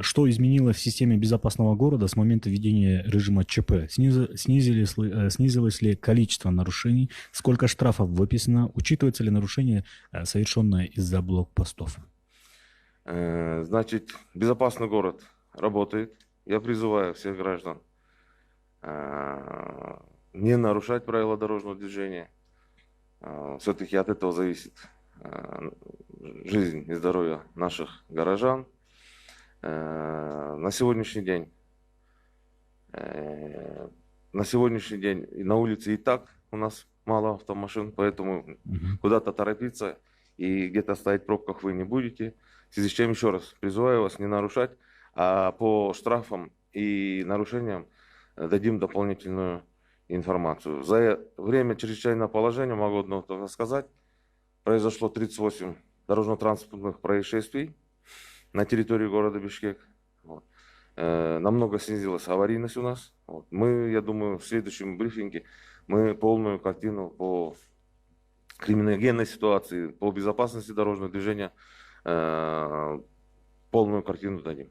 Что изменилось в системе безопасного города с момента введения режима ЧП? Снизилось ли количество нарушений? Сколько штрафов выписано? Учитывается ли нарушение, совершенное из-за блокпостов? Значит, безопасный город работает. Я призываю всех граждан не нарушать правила дорожного движения. Все-таки от этого зависит жизнь и здоровье наших горожан. На сегодняшний день и на улице и так у нас мало автомашин, поэтому куда-то торопиться и где-то стоять в пробках вы не будете. В связи с чем еще раз призываю вас не нарушать, а по штрафам и нарушениям дадим дополнительную информацию. За время чрезвычайного положения, могу одно только сказать, произошло 38 дорожно-транспортных происшествий на территории города Бишкек. Вот. Намного снизилась аварийность у нас. Вот. Я думаю, в следующем брифинге мы полную картину по криминогенной ситуации, по безопасности дорожного движения, полную картину дадим.